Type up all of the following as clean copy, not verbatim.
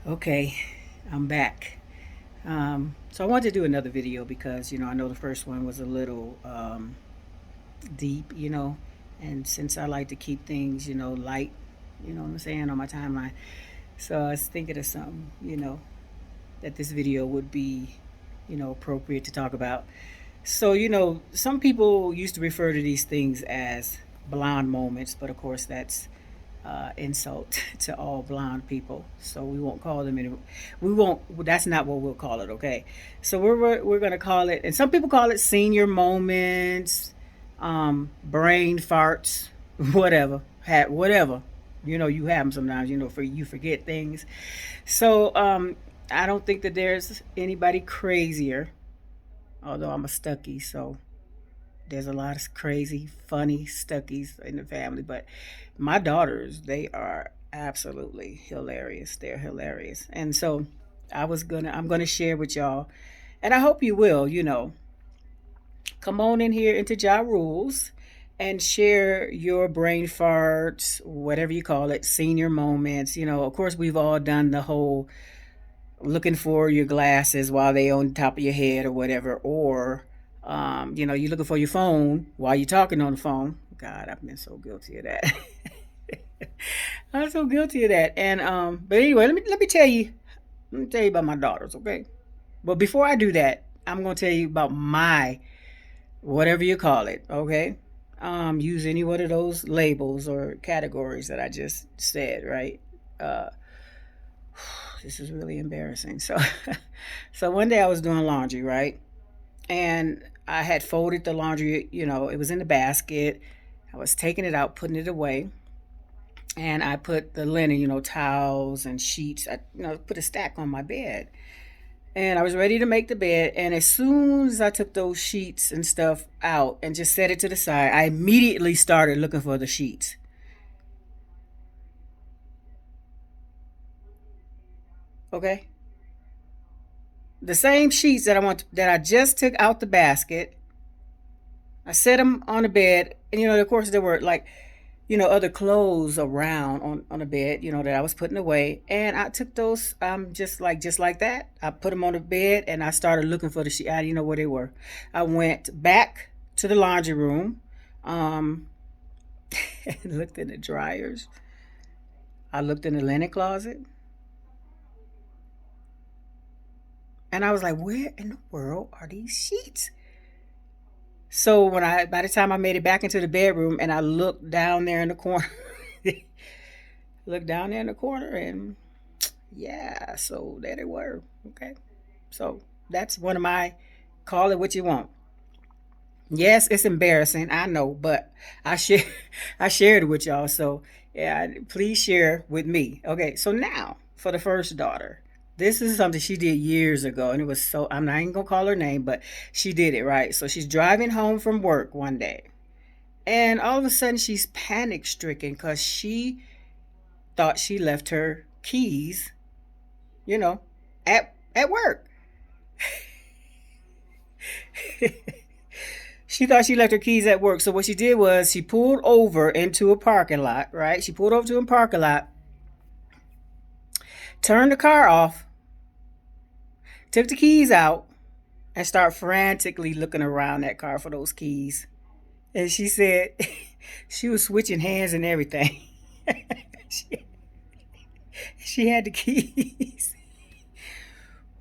Okay, I'm back. So I wanted to do another video because I know the first one was a little deep, and since I like to keep things light, what I'm saying, on my timeline. So I was thinking of something that this video would be appropriate to talk about. So some people used to refer to these things as blonde moments, but of course that's insult to all blonde people. So we won't call them any. We won't. That's not what we'll call it. Okay. So we're gonna call it, and some people call it senior moments, brain farts, whatever. Whatever. You have them sometimes. For you forget things. So I don't think that there's anybody crazier. Although I'm a stucky, so there's a lot of crazy, funny stuckies in the family, but my daughters, they are absolutely hilarious. They're hilarious. And so I'm gonna share with y'all, and I hope you will, come on in here into Ja Rules and share your brain farts, whatever you call it, senior moments. Of course, we've all done the whole looking for your glasses while they on top of your head or whatever, or you're looking for your phone while you're talking on the phone. God, I've been so guilty of that. I'm so guilty of that. And but anyway, let me tell you about my daughters, okay? But before I do that, I'm gonna tell you about my whatever you call it, okay? Use any one of those labels or categories that I just said, right? Uh, this is really embarrassing. So, so one day I was doing laundry, right? And I had folded the laundry, it was in the basket. I was taking it out, putting it away. And I put the linen, towels and sheets, put a stack on my bed. And I was ready to make the bed. And as soon as I took those sheets and stuff out and just set it to the side, I immediately started looking for the sheets. Okay. The same sheets that I just took out the basket. I set them on the bed, and of course there were like, other clothes around on the bed, that I was putting away, and I took those just like that. I put them on the bed, and I started looking for the sheet. I didn't know where they were. I went back to the laundry room, um, and looked in the dryers. I looked in the linen closet, and I was like, "Where in the world are these sheets?" So by the time I made it back into the bedroom and I looked down there in the corner, looked down there in the corner, and yeah, so there they were. Okay, so that's one of my, call it what you want. Yes, it's embarrassing, I know, but I share I shared it with y'all. So yeah, please share with me. Okay, so now for the first daughter. This is something she did years ago, and it was so, I'm not even gonna call her name, but she did it right. So she's driving home from work one day, and all of a sudden she's panic stricken because she thought she left her keys, you know, at work. She thought she left her keys at work. So what she did was she pulled over into a parking lot, right? She pulled over to a parking lot, turned the car off, took the keys out, and started frantically looking around that car for those keys. And she said she was switching hands and everything. she, she had the keys.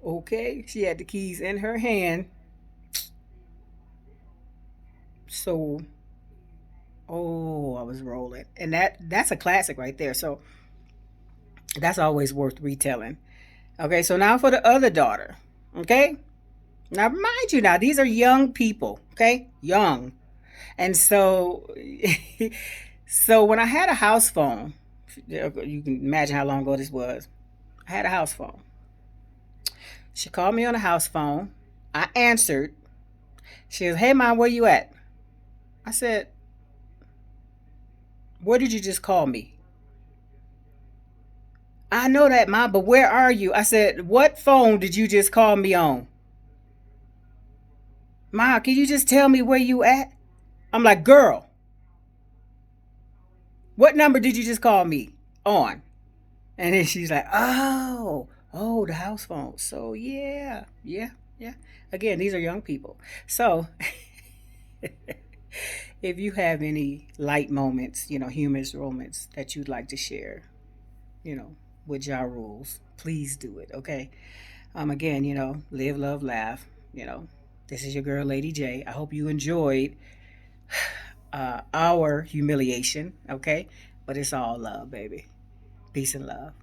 Okay, she had the keys in her hand. So, oh, I was rolling, and that's a classic right there. So that's always worth retelling. Okay, so now for the other daughter. Okay, now mind you, now these are young people. Okay, young, and so so when I had a house phone, you can imagine how long ago this was. I had a house phone. She called me on a house phone. I answered. She goes, "Hey, mom, where you at?" I said, "Where did you just call me?" "I know that, mom, but where are you?" I said, "What phone did you just call me on?" "Mom, can you just tell me where you at?" I'm like, "Girl, what number did you just call me on?" And then she's like, "Oh, Oh, the house phone. So yeah, yeah, yeah. Again, these are young people. So if you have any light moments, humorous moments that you'd like to share, you know, with Ja Rules, please do it. Okay. Again, live, love, laugh. You know, this is your girl, Lady J. I hope you enjoyed our humiliation. Okay, but it's all love, baby. Peace and love.